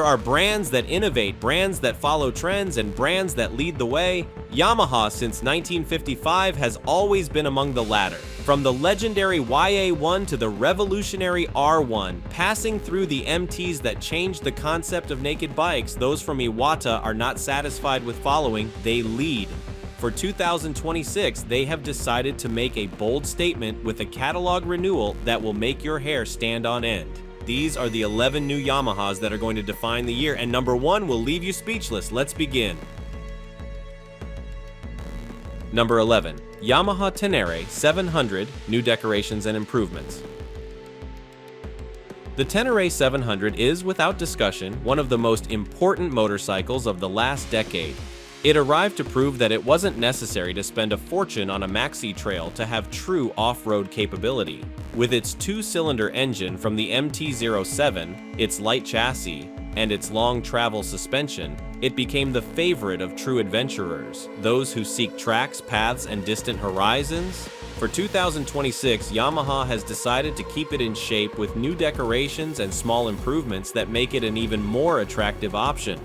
are brands that innovate, brands that follow trends, and brands that lead the way. Yamaha since 1955 has always been among the latter. From the legendary YA1 to the revolutionary R1, passing through the MTs that changed the concept of naked bikes, those from Iwata are not satisfied with following, they lead. For 2026, they have decided to make a bold statement with a catalog renewal that will make your hair stand on end. These are the 11 new Yamahas that are going to define the year, and number 1 will leave you speechless. Let's begin. Number 11. Yamaha Tenere 700, new decorations and improvements. The Tenere 700 is, without discussion, one of the most important motorcycles of the last decade. It arrived to prove that it wasn't necessary to spend a fortune on a maxi trail to have true off-road capability. With its 2-cylinder engine from the MT-07, its light chassis, and its long travel suspension, it became the favorite of true adventurers, those who seek tracks, paths, and distant horizons. For 2026, Yamaha has decided to keep it in shape with new decorations and small improvements that make it an even more attractive option.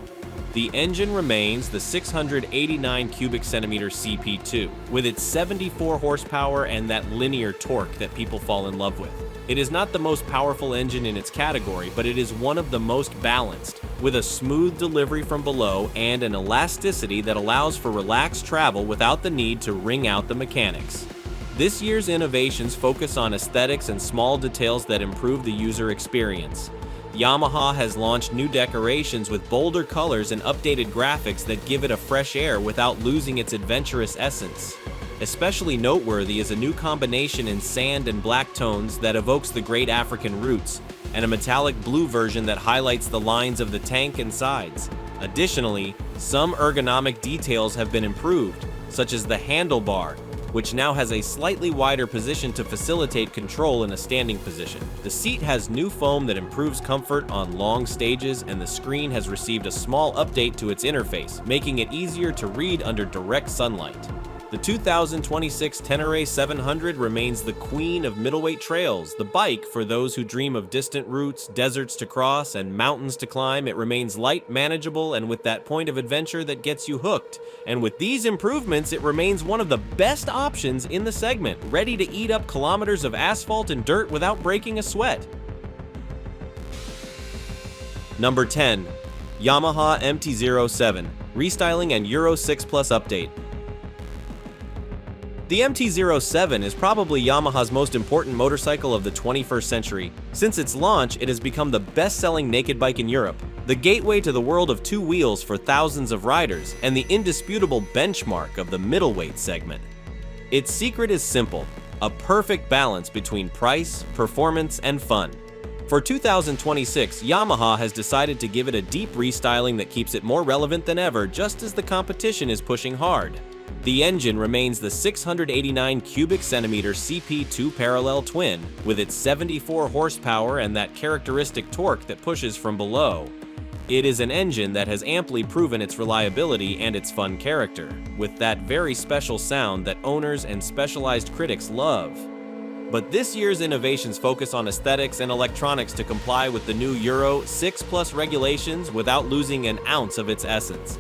The engine remains the 689 cubic centimeter CP2, with its 74 horsepower and that linear torque that people fall in love with. It is not the most powerful engine in its category, but it is one of the most balanced, with a smooth delivery from below and an elasticity that allows for relaxed travel without the need to wring out the mechanics. This year's innovations focus on aesthetics and small details that improve the user experience. Yamaha has launched new decorations with bolder colors and updated graphics that give it a fresh air without losing its adventurous essence. Especially noteworthy is a new combination in sand and black tones that evokes the great African roots, and a metallic blue version that highlights the lines of the tank and sides. Additionally, some ergonomic details have been improved, such as the handlebar, which now has a slightly wider position to facilitate control in a standing position. The seat has new foam that improves comfort on long stages, and the screen has received a small update to its interface, making it easier to read under direct sunlight. The 2026 Tenere 700 remains the queen of middleweight trails, the bike for those who dream of distant routes, deserts to cross, and mountains to climb. It remains light, manageable, and with that point of adventure that gets you hooked. And with these improvements, it remains one of the best options in the segment, ready to eat up kilometers of asphalt and dirt without breaking a sweat. Number 10. Yamaha MT-07, restyling and Euro 6 Plus update. The MT-07 is probably Yamaha's most important motorcycle of the 21st century. Since its launch, it has become the best-selling naked bike in Europe, the gateway to the world of two wheels for thousands of riders, and the indisputable benchmark of the middleweight segment. Its secret is simple: a perfect balance between price, performance, and fun. For 2026, Yamaha has decided to give it a deep restyling that keeps it more relevant than ever, just as the competition is pushing hard. The engine remains the 689 cubic centimeter CP2 parallel twin, with its 74 horsepower and that characteristic torque that pushes from below. It is an engine that has amply proven its reliability and its fun character, with that very special sound that owners and specialized critics love. But this year's innovations focus on aesthetics and electronics to comply with the new Euro 6 Plus regulations without losing an ounce of its essence.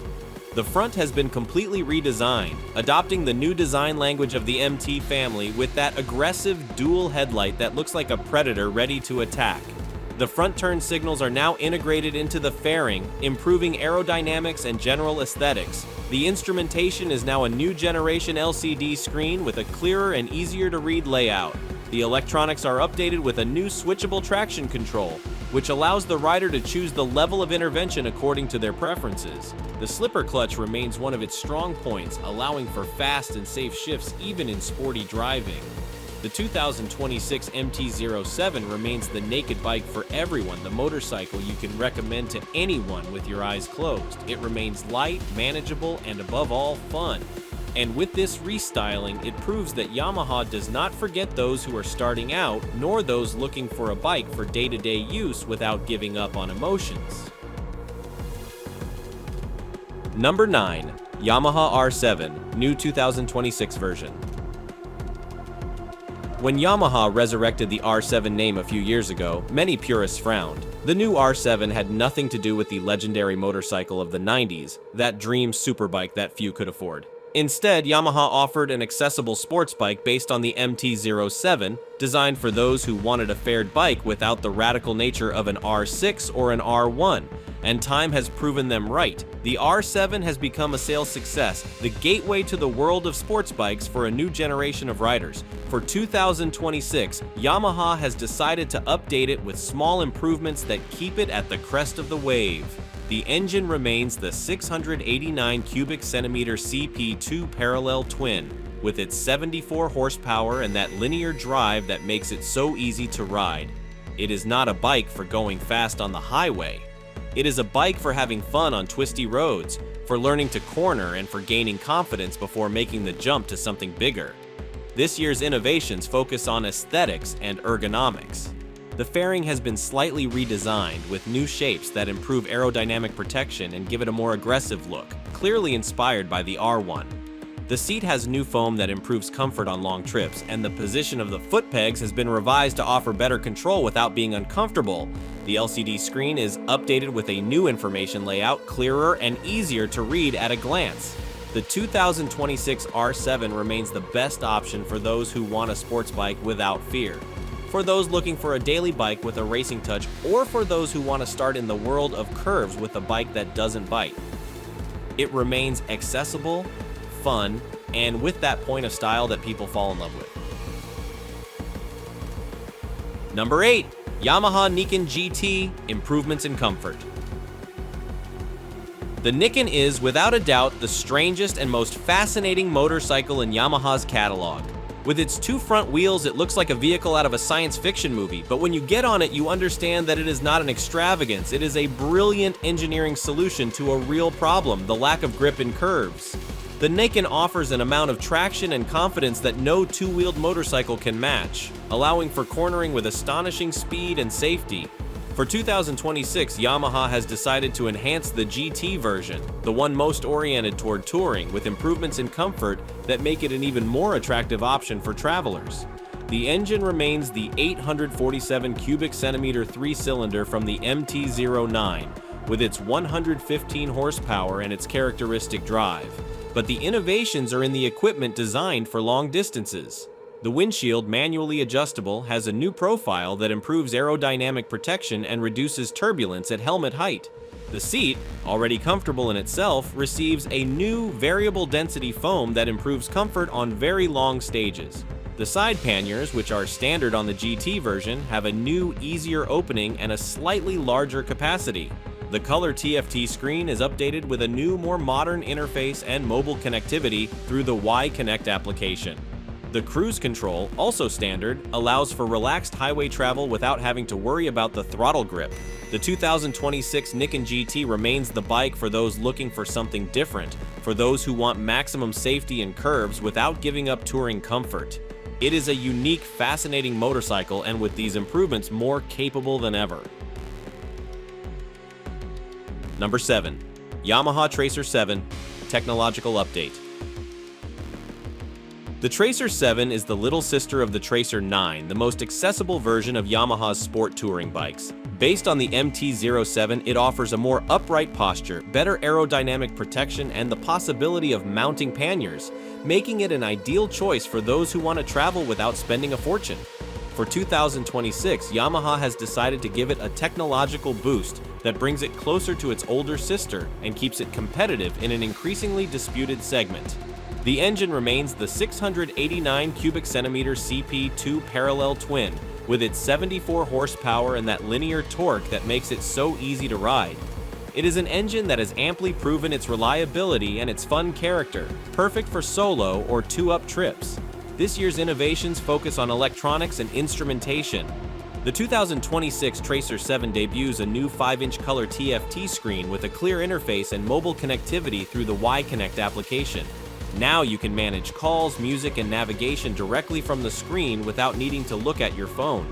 The front has been completely redesigned, adopting the new design language of the MT family with that aggressive dual headlight that looks like a predator ready to attack. The front turn signals are now integrated into the fairing, improving aerodynamics and general aesthetics. The instrumentation is now a new generation LCD screen with a clearer and easier to read layout. The electronics are updated with a new switchable traction control, which allows the rider to choose the level of intervention according to their preferences. The slipper clutch remains one of its strong points, allowing for fast and safe shifts even in sporty driving. The 2026 MT-07 remains the naked bike for everyone, the motorcycle you can recommend to anyone with your eyes closed. It remains light, manageable, and above all, fun. And with this restyling, it proves that Yamaha does not forget those who are starting out, nor those looking for a bike for day-to-day use without giving up on emotions. Number 9. Yamaha R7, new 2026 version. When Yamaha resurrected the R7 name a few years ago, many purists frowned. The new R7 had nothing to do with the legendary motorcycle of the 90s, that dream superbike that few could afford. Instead, Yamaha offered an accessible sports bike based on the MT-07, designed for those who wanted a fared bike without the radical nature of an R6 or an R1, and time has proven them right. The R7 has become a sales success, the gateway to the world of sports bikes for a new generation of riders. For 2026, Yamaha has decided to update it with small improvements that keep it at the crest of the wave. The engine remains the 689 cubic centimeter CP2 parallel twin, with its 74 horsepower and that linear drive that makes it so easy to ride. It is not a bike for going fast on the highway. It is a bike for having fun on twisty roads, for learning to corner, and for gaining confidence before making the jump to something bigger. This year's innovations focus on aesthetics and ergonomics. The fairing has been slightly redesigned with new shapes that improve aerodynamic protection and give it a more aggressive look, clearly inspired by the R1. The seat has new foam that improves comfort on long trips, and the position of the foot pegs has been revised to offer better control without being uncomfortable. The LCD screen is updated with a new information layout, clearer and easier to read at a glance. The 2026 R7 remains the best option for those who want a sports bike without fear, for those looking for a daily bike with a racing touch, or for those who want to start in the world of curves with a bike that doesn't bite. It remains accessible, fun, and with that point of style that people fall in love with. Number 8. Yamaha Niken GT Improvements in Comfort. The Niken is, without a doubt, the strangest and most fascinating motorcycle in Yamaha's catalog. With its two front wheels, it looks like a vehicle out of a science fiction movie, but when you get on it, you understand that it is not an extravagance. It is a brilliant engineering solution to a real problem, the lack of grip in curves. The Niken offers an amount of traction and confidence that no two-wheeled motorcycle can match, allowing for cornering with astonishing speed and safety. For 2026, Yamaha has decided to enhance the GT version, the one most oriented toward touring, with improvements in comfort that make it an even more attractive option for travelers. The engine remains the 847 cubic centimeter 3-cylinder from the MT-09, with its 115 horsepower and its characteristic drive. But the innovations are in the equipment designed for long distances. The windshield, manually adjustable, has a new profile that improves aerodynamic protection and reduces turbulence at helmet height. The seat, already comfortable in itself, receives a new variable density foam that improves comfort on very long stages. The side panniers, which are standard on the GT version, have a new, easier opening and a slightly larger capacity. The color TFT screen is updated with a new, more modern interface and mobile connectivity through the Y-Connect application. The cruise control, also standard, allows for relaxed highway travel without having to worry about the throttle grip. The 2026 Niken GT remains the bike for those looking for something different, for those who want maximum safety in curves without giving up touring comfort. It is a unique, fascinating motorcycle, and with these improvements, more capable than ever. Number 7. Yamaha Tracer 7 Technological Update. The Tracer 7 is the little sister of the Tracer 9, the most accessible version of Yamaha's sport touring bikes. Based on the MT-07, it offers a more upright posture, better aerodynamic protection, and the possibility of mounting panniers, making it an ideal choice for those who want to travel without spending a fortune. For 2026, Yamaha has decided to give it a technological boost that brings it closer to its older sister and keeps it competitive in an increasingly disputed segment. The engine remains the 689 cubic centimeter CP2 parallel twin, with its 74 horsepower and that linear torque that makes it so easy to ride. It is an engine that has amply proven its reliability and its fun character, perfect for solo or two-up trips. This year's innovations focus on electronics and instrumentation. The 2026 Tracer 7 debuts a new 5-inch color TFT screen with a clear interface and mobile connectivity through the Y-Connect application. Now you can manage calls, music, and navigation directly from the screen without needing to look at your phone.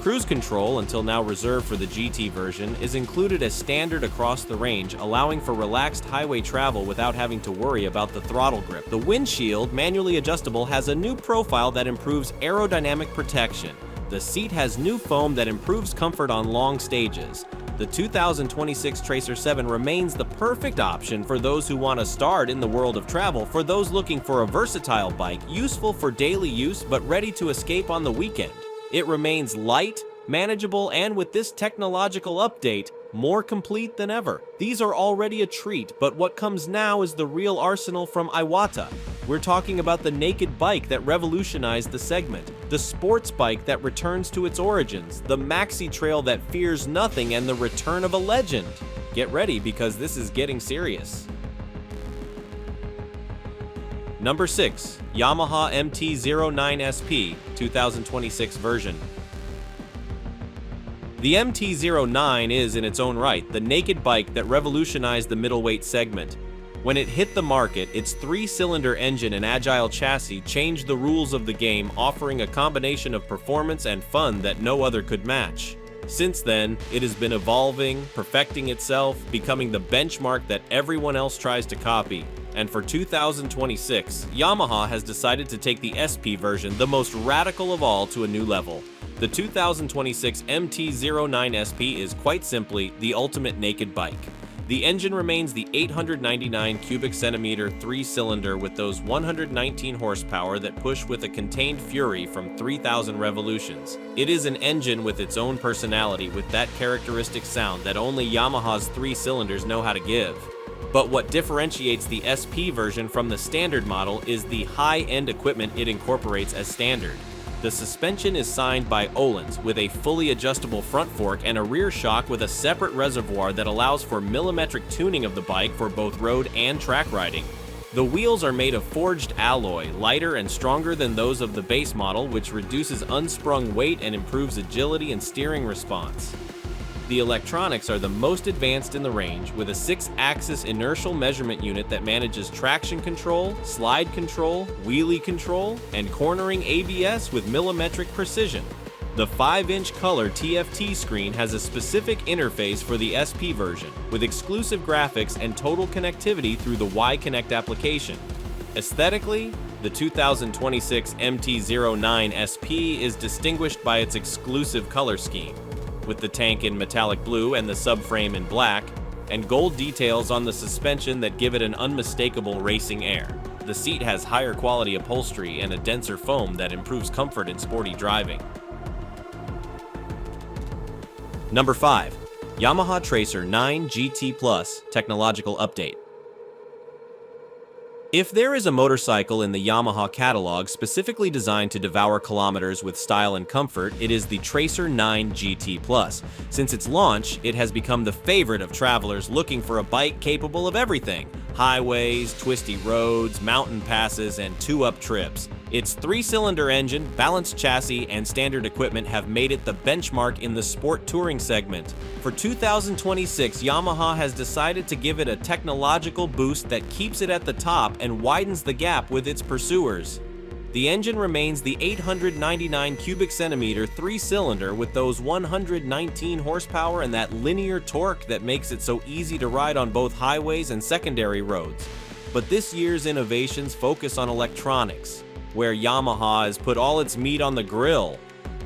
Cruise control, until now reserved for the GT version, is included as standard across the range, allowing for relaxed highway travel without having to worry about the throttle grip. The windshield, manually adjustable, has a new profile that improves aerodynamic protection. The seat has new foam that improves comfort on long stages. The 2026 Tracer 7 remains the perfect option for those who want to start in the world of travel, for those looking for a versatile bike, useful for daily use but ready to escape on the weekend. It remains light, manageable, and with this technological update, more complete than ever. These are already a treat, but what comes now is the real arsenal from Iwata. We're talking about the naked bike that revolutionized the segment, the sports bike that returns to its origins, the maxi trail that fears nothing, and the return of a legend. Get ready, because this is getting serious. Number 6. Yamaha MT-09 SP 2026 version. The MT-09 is, in its own right, the naked bike that revolutionized the middleweight segment. When it hit the market, its 3-cylinder engine and agile chassis changed the rules of the game, offering a combination of performance and fun that no other could match. Since then, it has been evolving, perfecting itself, becoming the benchmark that everyone else tries to copy. And for 2026, Yamaha has decided to take the SP version, the most radical of all, to a new level. The 2026 MT-09 SP is quite simply the ultimate naked bike. The engine remains the 899 cubic centimeter 3-cylinder with those 119 horsepower that push with a contained fury from 3,000 revolutions. It is an engine with its own personality, with that characteristic sound that only Yamaha's 3 cylinders know how to give. But what differentiates the SP version from the standard model is the high-end equipment it incorporates as standard. The suspension is signed by Öhlins with a fully adjustable front fork and a rear shock with a separate reservoir that allows for millimetric tuning of the bike for both road and track riding. The wheels are made of forged alloy, lighter and stronger than those of the base model, which reduces unsprung weight and improves agility and steering response. The electronics are the most advanced in the range, with a 6-axis inertial measurement unit that manages traction control, slide control, wheelie control, and cornering ABS with millimetric precision. The 5-inch color TFT screen has a specific interface for the SP version, with exclusive graphics and total connectivity through the Y-Connect application. Aesthetically, the 2026 MT-09 SP is distinguished by its exclusive color scheme, with the tank in metallic blue and the subframe in black, and gold details on the suspension that give it an unmistakable racing air. The seat has higher quality upholstery and a denser foam that improves comfort in sporty driving. Number 5. Yamaha Tracer 9 GT Plus Technological Update. If there is a motorcycle in the Yamaha catalog specifically designed to devour kilometers with style and comfort, it is the Tracer 9 GT Plus. Since its launch, it has become the favorite of travelers looking for a bike capable of everything: highways, twisty roads, mountain passes, and 2-up trips. Its 3-cylinder engine, balanced chassis, and standard equipment have made it the benchmark in the sport touring segment. For 2026, Yamaha has decided to give it a technological boost that keeps it at the top and widens the gap with its pursuers. The engine remains the 899 cubic centimeter 3-cylinder with those 119 horsepower and that linear torque that makes it so easy to ride on both highways and secondary roads. But this year's innovations focus on electronics, where Yamaha has put all its meat on the grill.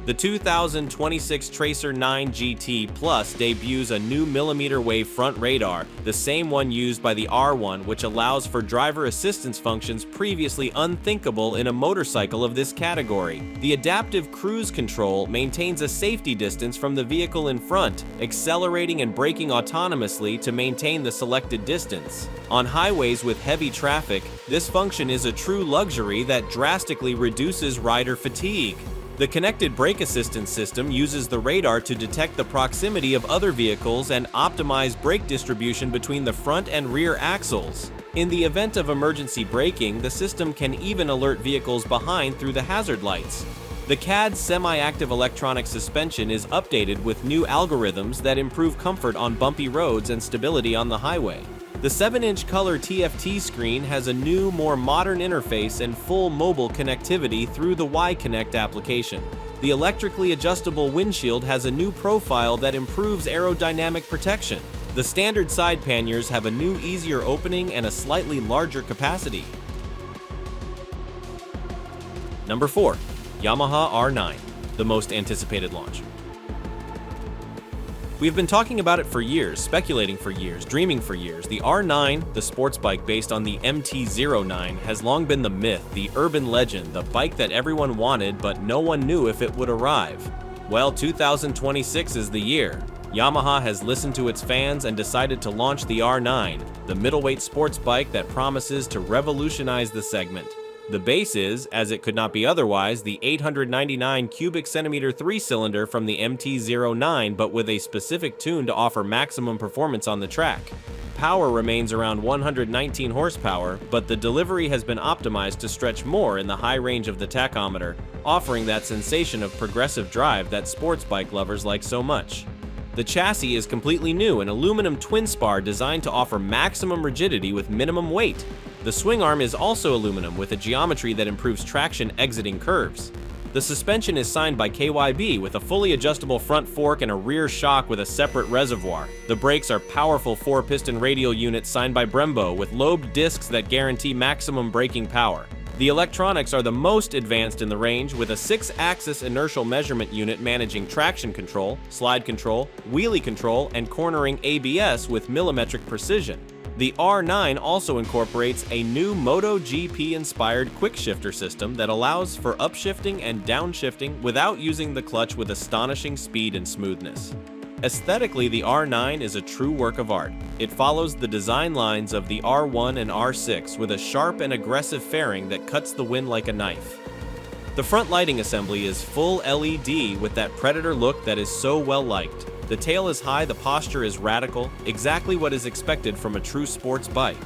The 2026 Tracer 9 GT Plus debuts a new millimeter wave front radar, the same one used by the R1, which allows for driver assistance functions previously unthinkable in a motorcycle of this category. The adaptive cruise control maintains a safety distance from the vehicle in front, accelerating and braking autonomously to maintain the selected distance. On highways with heavy traffic, this function is a true luxury that drastically reduces rider fatigue. The connected brake assistance system uses the radar to detect the proximity of other vehicles and optimize brake distribution between the front and rear axles. In the event of emergency braking, the system can even alert vehicles behind through the hazard lights. The CAD semi-active electronic suspension is updated with new algorithms that improve comfort on bumpy roads and stability on the highway. The 7-inch color TFT screen has a new, more modern interface and full mobile connectivity through the Y-Connect application. The electrically adjustable windshield has a new profile that improves aerodynamic protection. The standard side panniers have a new, easier opening and a slightly larger capacity. Number 4. Yamaha R9, the most anticipated launch. We've been talking about it for years, speculating for years, dreaming for years. The R9, the sports bike based on the MT-09, has long been the myth, the urban legend, the bike that everyone wanted but no one knew if it would arrive. Well, 2026 is the year. Yamaha has listened to its fans and decided to launch the R9, the middleweight sports bike that promises to revolutionize the segment. The base is, as it could not be otherwise, the 899 cubic centimeter 3-cylinder from the MT-09, but with a specific tune to offer maximum performance on the track. Power remains around 119 horsepower, but the delivery has been optimized to stretch more in the high range of the tachometer, offering that sensation of progressive drive that sports bike lovers like so much. The chassis is completely new, an aluminum twin spar designed to offer maximum rigidity with minimum weight. The swing arm is also aluminum with a geometry that improves traction exiting curves. The suspension is signed by KYB with a fully adjustable front fork and a rear shock with a separate reservoir. The brakes are powerful 4-piston radial units signed by Brembo with lobed discs that guarantee maximum braking power. The electronics are the most advanced in the range with a 6-axis inertial measurement unit managing traction control, slide control, wheelie control, and cornering ABS with millimetric precision. The R9 also incorporates a new MotoGP-inspired quick-shifter system that allows for upshifting and downshifting without using the clutch with astonishing speed and smoothness. Aesthetically, the R9 is a true work of art. It follows the design lines of the R1 and R6 with a sharp and aggressive fairing that cuts the wind like a knife. The front lighting assembly is full LED with that Predator look that is so well liked. The tail is high, the posture is radical, exactly what is expected from a true sports bike.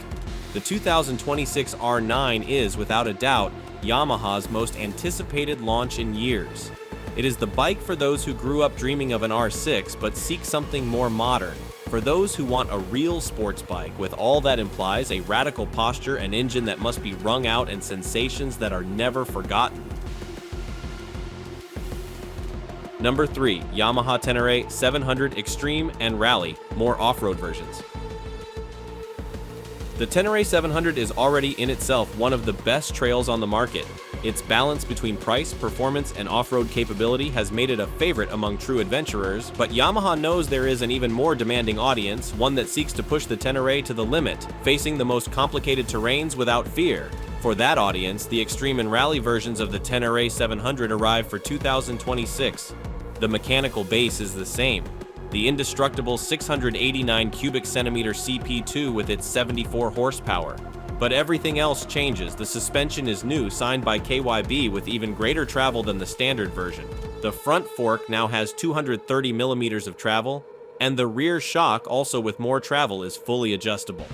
The 2026 R9 is, without a doubt, Yamaha's most anticipated launch in years. It is the bike for those who grew up dreaming of an R6 but seek something more modern. For those who want a real sports bike with all that implies, a radical posture, an engine that must be wrung out, and sensations that are never forgotten. Number 3. Yamaha Tenere 700 Extreme and Rally, more off-road versions. The Tenere 700 is already in itself one of the best trails on the market. Its balance between price, performance, and off-road capability has made it a favorite among true adventurers, but Yamaha knows there is an even more demanding audience, one that seeks to push the Tenere to the limit, facing the most complicated terrains without fear. For that audience, the Extreme and Rally versions of the Tenere 700 arrive for 2026. The mechanical base is the same. The indestructible 689 cubic centimeter CP2 with its 74 horsepower. But everything else changes. The suspension is new, signed by KYB with even greater travel than the standard version. The front fork now has 230 millimeters of travel, and the rear shock, also with more travel, is fully adjustable.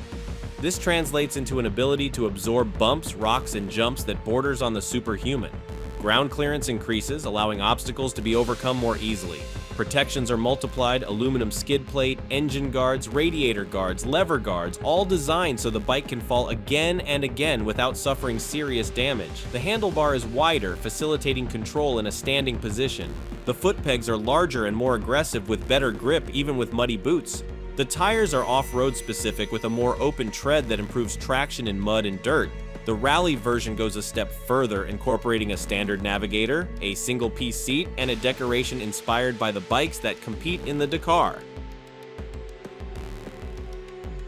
This translates into an ability to absorb bumps, rocks, and jumps that borders on the superhuman. Ground clearance increases, allowing obstacles to be overcome more easily. Protections are multiplied, aluminum skid plate, engine guards, radiator guards, lever guards, all designed so the bike can fall again and again without suffering serious damage. The handlebar is wider, facilitating control in a standing position. The foot pegs are larger and more aggressive with better grip even with muddy boots. The tires are off-road specific with a more open tread that improves traction in mud and dirt. The Rally version goes a step further, incorporating a standard navigator, a single-piece seat, and a decoration inspired by the bikes that compete in the Dakar.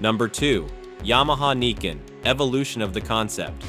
Number 2. Yamaha Niken, evolution of the concept.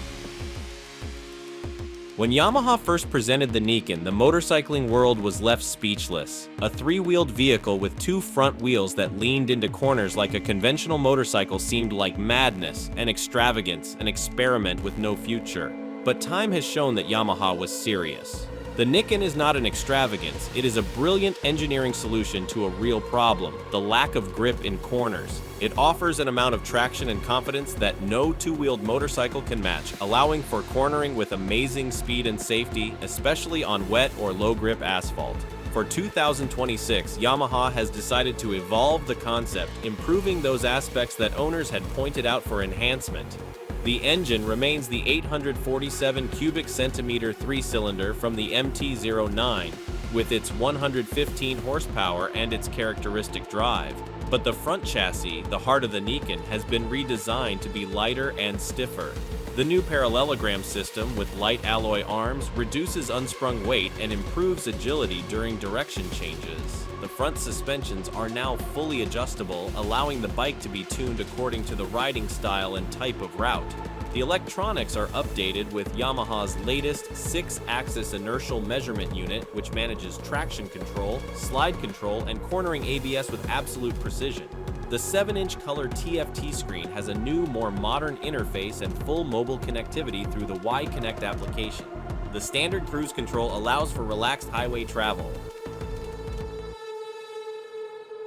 When Yamaha first presented the Niken, the motorcycling world was left speechless. A 3-wheeled vehicle with 2 front wheels that leaned into corners like a conventional motorcycle seemed like madness, an extravagance, an experiment with no future. But time has shown that Yamaha was serious. The Niken is not an extravagance, it is a brilliant engineering solution to a real problem, the lack of grip in corners. It offers an amount of traction and confidence that no 2-wheeled motorcycle can match, allowing for cornering with amazing speed and safety, especially on wet or low-grip asphalt. For 2026, Yamaha has decided to evolve the concept, improving those aspects that owners had pointed out for enhancement. The engine remains the 847 cubic centimeter 3-cylinder from the MT-09, with its 115 horsepower and its characteristic drive. But the front chassis, the heart of the Nikon, has been redesigned to be lighter and stiffer. The new parallelogram system with light alloy arms reduces unsprung weight and improves agility during direction changes. The front suspensions are now fully adjustable, allowing the bike to be tuned according to the riding style and type of route. The electronics are updated with Yamaha's latest 6-axis inertial measurement unit, which manages traction control, slide control, and cornering ABS with absolute precision. The 7-inch color TFT screen has a new, more modern interface and full mobile connectivity through the Y-Connect application. The standard cruise control allows for relaxed highway travel.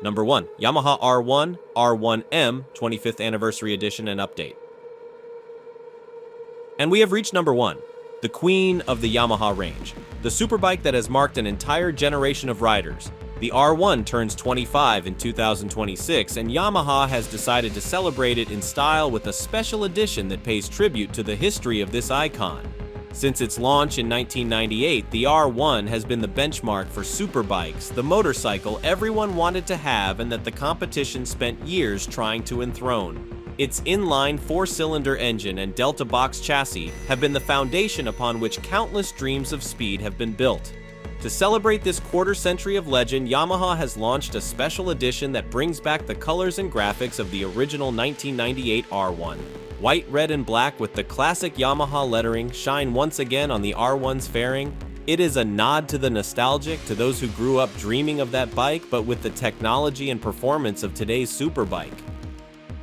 Number 1. Yamaha R1, R1M 25th Anniversary Edition and Update. And we have reached number 1, the queen of the Yamaha range, the superbike that has marked an entire generation of riders. The R1 turns 25 in 2026, and Yamaha has decided to celebrate it in style with a special edition that pays tribute to the history of this icon. Since its launch in 1998, the R1 has been the benchmark for superbikes, the motorcycle everyone wanted to have and that the competition spent years trying to enthrone. Its inline 4-cylinder engine and Delta box chassis have been the foundation upon which countless dreams of speed have been built. To celebrate this quarter-century of legend, Yamaha has launched a special edition that brings back the colors and graphics of the original 1998 R1. White, red, and black with the classic Yamaha lettering shine once again on the R1's fairing. It is a nod to the nostalgic, to those who grew up dreaming of that bike, but with the technology and performance of today's superbike.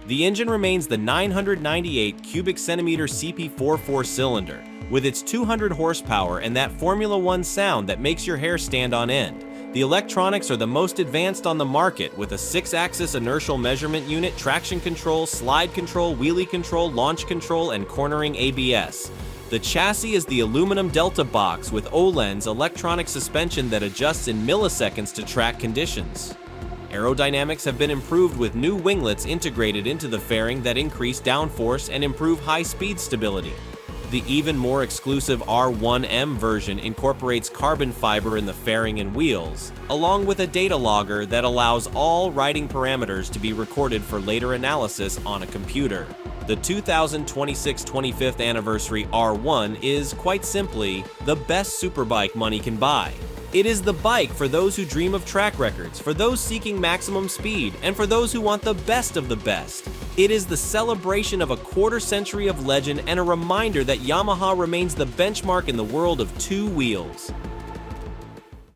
The engine remains the 998 cubic centimeter CP4 4-cylinder, with its 200 horsepower and that Formula One sound that makes your hair stand on end. The electronics are the most advanced on the market, with a 6-axis inertial measurement unit, traction control, slide control, wheelie control, launch control, and cornering ABS. The chassis is the aluminum Delta box with O-lens electronic suspension that adjusts in milliseconds to track conditions. Aerodynamics have been improved with new winglets integrated into the fairing that increase downforce and improve high-speed stability. The even more exclusive R1M version incorporates carbon fiber in the fairing and wheels, along with a data logger that allows all riding parameters to be recorded for later analysis on a computer. The 2026 25th Anniversary R1 is, quite simply, the best superbike money can buy. It is the bike for those who dream of track records, for those seeking maximum speed, and for those who want the best of the best. It is the celebration of a quarter-century of legend and a reminder that Yamaha remains the benchmark in the world of two wheels.